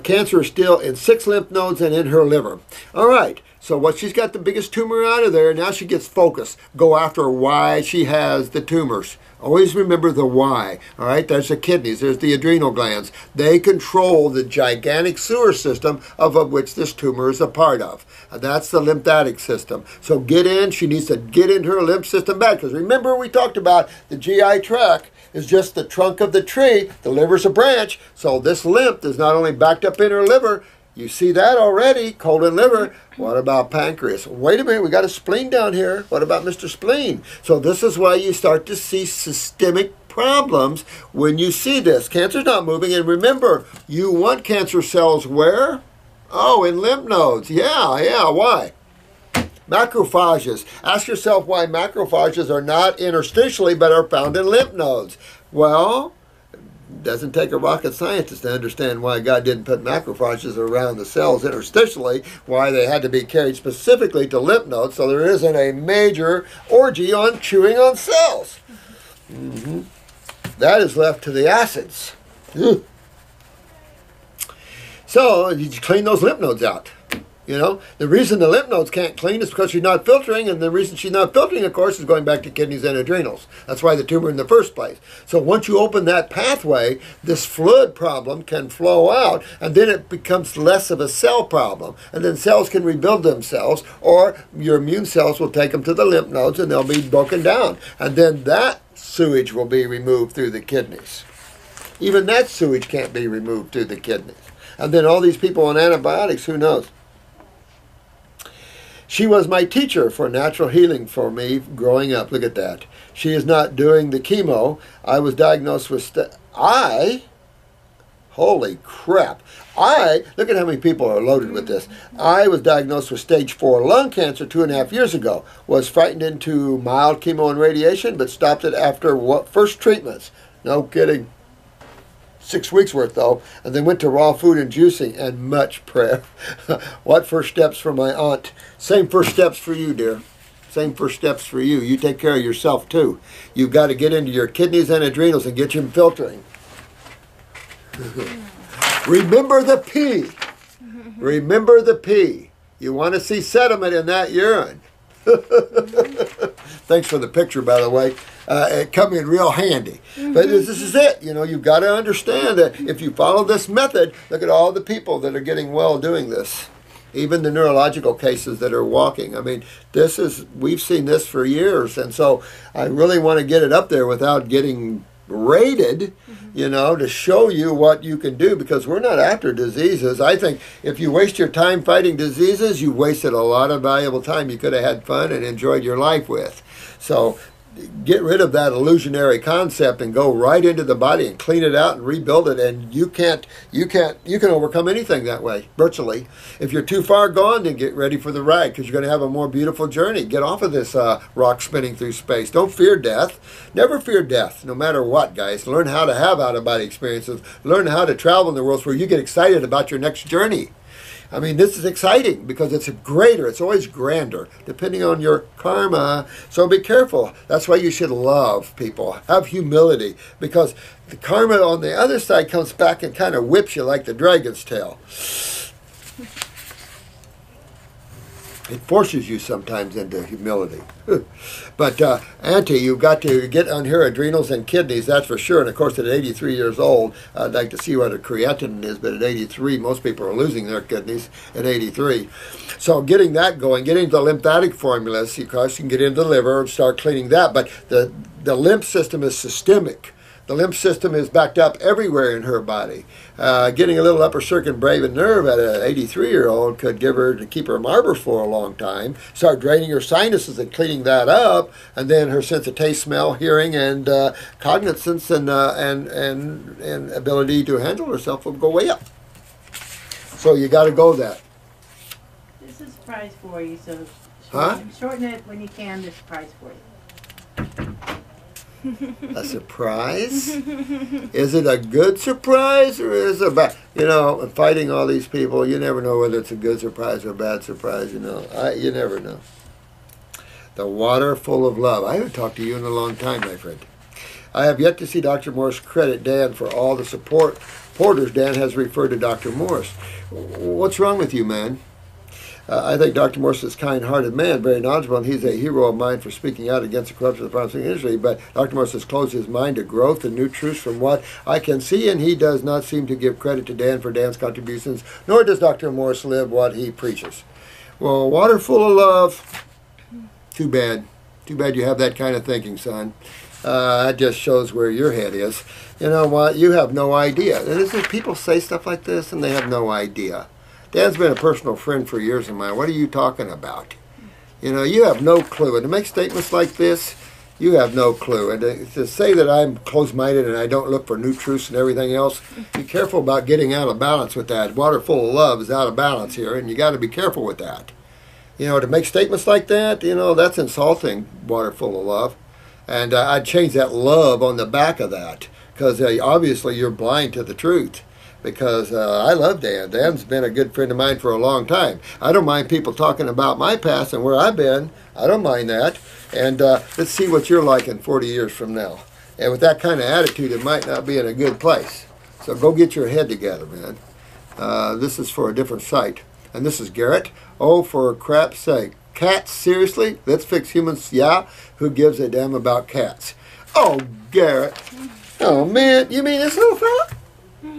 Cancer is still in 6 lymph nodes and in her liver. All right. So what she's got the biggest tumor out of there, now she gets focused. Go after why she has the tumors. Always remember the why. All right, there's the kidneys, there's the adrenal glands. They control the gigantic sewer system of which this tumor is a part of. And that's the lymphatic system. So get in, she needs to get into her lymph system back. Because remember we talked about the GI tract is just the trunk of the tree. The liver's a branch. So this lymph is not only backed up in her liver, you see that already, colon, liver. What about pancreas? Wait a minute, we got a spleen down here. What about Mr. Spleen? So this is why you start to see systemic problems when you see this. Cancer's not moving. And remember, you want cancer cells where? Oh, in lymph nodes. Yeah, why? Macrophages. Ask yourself why macrophages are not interstitially but are found in lymph nodes. Well, doesn't take a rocket scientist to understand why God didn't put macrophages around the cells interstitially, why they had to be carried specifically to lymph nodes, so there isn't a major orgy on chewing on cells. That is left to the acids. So you clean those lymph nodes out. You know, the reason the lymph nodes can't clean is because she's not filtering, and the reason she's not filtering, of course, is going back to kidneys and adrenals. That's why the tumor in the first place. So once you open that pathway, this fluid problem can flow out, and then it becomes less of a cell problem. And then cells can rebuild themselves, or your immune cells will take them to the lymph nodes, and they'll be broken down. And then that sewage will be removed through the kidneys. Even that sewage can't be removed through the kidneys. And then all these people on antibiotics, who knows? She was my teacher for natural healing for me growing up. Look at that. She is not doing the chemo. I was diagnosed with holy crap. Look at how many people are loaded with this. I was diagnosed with stage 4 lung cancer 2.5 years ago. Was frightened into mild chemo and radiation, but stopped it after first treatments. No kidding. 6 weeks worth though, and then went to raw food and juicing and much prayer. What first steps for my aunt? Same first steps for you, dear. Same first steps for you. You take care of yourself too. You've got to get into your kidneys and adrenals and get them filtering. Remember the P. Remember the P. You want to see sediment in that urine. Thanks for the picture, by the way. It come in real handy. But this is it. You know, you've got to understand that if you follow this method, look at all the people that are getting well doing this. Even the neurological cases that are walking. I mean, we've seen this for years. And so I really want to get it up there without getting rated, you know, to show you what you can do, because we're not after diseases. I think if you waste your time fighting diseases, you wasted a lot of valuable time you could have had fun and enjoyed your life with. So get rid of that illusionary concept and go right into the body and clean it out and rebuild it, and you can overcome anything that way, virtually. If you're too far gone, then get ready for the ride, because you're going to have a more beautiful journey. Get off of this rock spinning through space. Don't fear death. Never fear death, no matter what, guys. Learn how to have out-of-body experiences. Learn how to travel in the world where you get excited about your next journey. I mean, this is exciting because it's greater. It's always grander, depending on your karma. So be careful. That's why you should love people. Have humility, because the karma on the other side comes back and kind of whips you like the dragon's tail. It forces you sometimes into humility. But Auntie, you've got to get on her adrenals and kidneys, that's for sure. And of course, at 83 years old, I'd like to see what her creatinine is, but at 83, most people are losing their kidneys at 83. So getting that going, getting the lymphatic formulas, because you can get into the liver and start cleaning that. But the lymph system is systemic. The lymph system is backed up everywhere in her body. Getting a little upper circumbrave nerve at an 83-year-old could give her to keep her marbles for a long time. Start draining her sinuses and cleaning that up, and then her sense of taste, smell, hearing, and cognizance and ability to handle herself will go way up. So you got to go that. This is a prize for you, so Huh? shorten it when you can. This prize for you. A surprise? Is it a good surprise or is it a bad? You know, fighting all these people, you never know whether it's a good surprise or a bad surprise, you know. You never know. The water full of love. I haven't talked to you in a long time, my friend. I have yet to see Dr. Morse credit Dan for all the supporters Dan has referred to Dr. Morse. What's wrong with you, man? I think Dr. Morse is a kind-hearted man, very knowledgeable, and he's a hero of mine for speaking out against the corruption of the pharmaceutical industry. But Dr. Morse has closed his mind to growth and new truths from what I can see, and he does not seem to give credit to Dan for Dan's contributions, nor does Dr. Morse live what he preaches. Well, water full of love. Too bad. Too bad you have that kind of thinking, son. That just shows where your head is. You know what? You have no idea. And people say stuff like this, and they have no idea. Dan's been a personal friend for years of mine. What are you talking about? You know, you have no clue. And to make statements like this, you have no clue. And to say that I'm closed-minded and I don't look for new truths and everything else, be careful about getting out of balance with that. Water full of love is out of balance here, and you got to be careful with that. You know, to make statements like that, you know, that's insulting, water full of love. And I'd change that love on the back of that, because obviously you're blind to the truth. Because I love Dan. Dan's been a good friend of mine for a long time. I don't mind people talking about my past and where I've been. I don't mind that. And let's see what you're like in 40 years from now. And with that kind of attitude, it might not be in a good place. So go get your head together, man. This is for a different site. And this is Garrett. Oh, for crap's sake. Cats, seriously? Let's fix humans, yeah? Who gives a damn about cats? Oh, Garrett. Oh, man. You mean this little fella?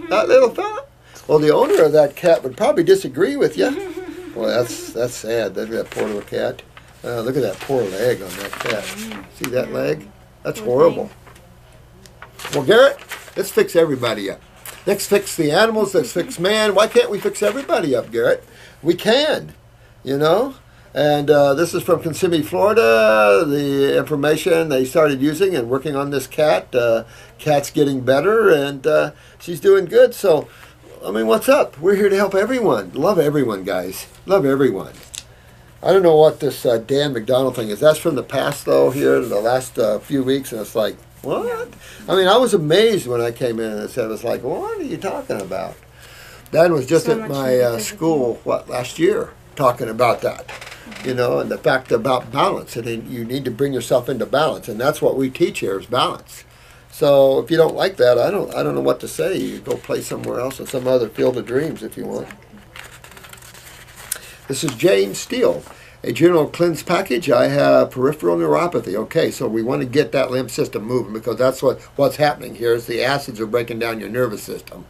That little fella? Well, the owner of that cat would probably disagree with you. Well, that's sad. That poor little cat. Look at that poor leg on that cat. See that leg? That's horrible. Well, Garrett, let's fix everybody up. Let's fix the animals. Let's fix man. Why can't we fix everybody up, Garrett? We can, you know. And this is from Kissimmee, Florida. The information they started using and working on this cat. Cat's getting better, and she's doing good. So, I mean, what's up? We're here to help everyone. Love everyone, guys. Love everyone. I don't know what this Dan McDonald thing is. That's from the past, though, here, the last few weeks, and it's like, what? I mean, I was amazed when I came in and said, it's like, what are you talking about? Dan was just at my school, last year, talking about that. You know, and the fact about balance, and you need to bring yourself into balance, and that's what we teach here is balance. So if you don't like that, I don't know what to say. You go play somewhere else in some other field of dreams if you want. This is Jane Steele. A general cleanse package. I have peripheral neuropathy. Okay, so we want to get that lymph system moving because that's what's happening here is the acids are breaking down your nervous system.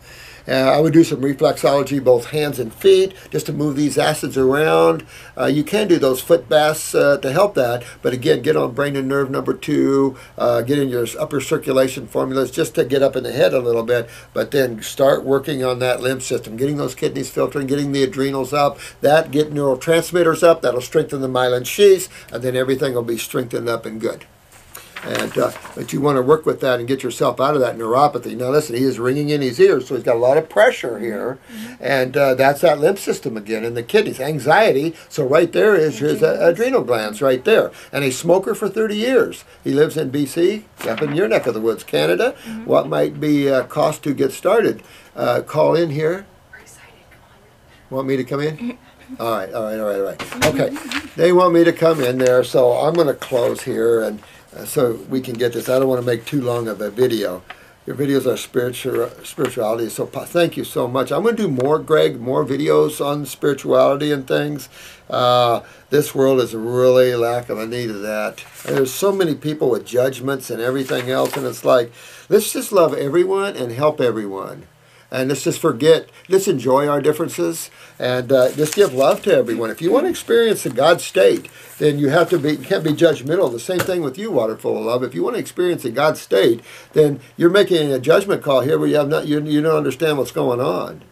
I would do some reflexology, both hands and feet, just to move these acids around. You can do those foot baths to help that, but again, get on brain and nerve number 2, get in your upper circulation formulas just to get up in the head a little bit, but then start working on that lymph system, getting those kidneys filtering, getting the adrenals up, get neurotransmitters up, that'll strengthen the myelin sheaths, and then everything will be strengthened up and good. And but you want to work with that and get yourself out of that neuropathy. Now listen, he is ringing in his ears, so he's got a lot of pressure here. And that's that lymph system again, and the kidneys. Anxiety, so right there is his adrenal glands right there. And a smoker for 30 years. He lives in BC, up in your neck of the woods, Canada. What might be cost to get started? Call in here. We're excited, come on. Want me to come in? All right. Okay, they want me to come in there, so I'm going to close here and so we can get this. I don't want to make too long of a video. Your videos are spirituality, so thank you so much. I'm going to do more, Greg, more videos on spirituality and things. This world is really lacking a need of that. And there's so many people with judgments and everything else, and it's like, let's just love everyone and help everyone. And let's just let's enjoy our differences and just give love to everyone. If you want to experience the God state, then you can't be judgmental. The same thing with you, water full of love. If you want to experience the God state, then you're making a judgment call here where you don't understand what's going on.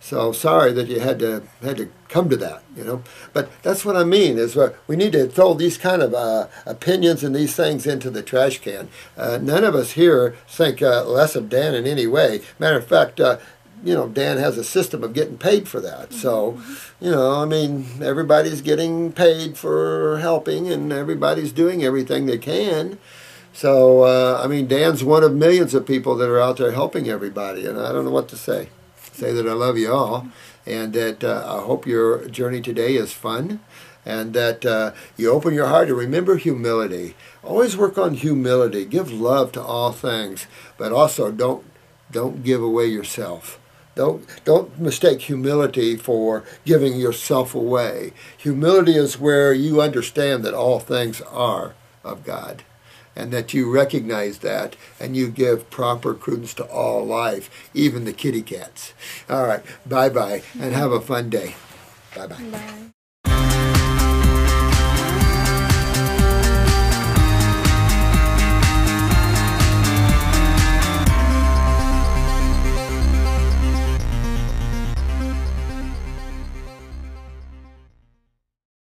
So sorry that you had to come to that, you know. But that's what I mean is we need to throw these kind of opinions and these things into the trash can. None of us here think less of Dan in any way. Matter of fact, you know, Dan has a system of getting paid for that. So, you know, I mean, everybody's getting paid for helping and everybody's doing everything they can. So, I mean, Dan's one of millions of people that are out there helping everybody, and I don't know what to say. Say that I love you all, and that I hope your journey today is fun, and that you open your heart and remember humility. Always work on humility. Give love to all things, but also don't give away yourself. Don't mistake humility for giving yourself away. Humility is where you understand that all things are of God, and that you recognize that, and you give proper credence to all life, even the kitty cats. All right, bye-bye, and have a fun day. Bye-bye. Bye.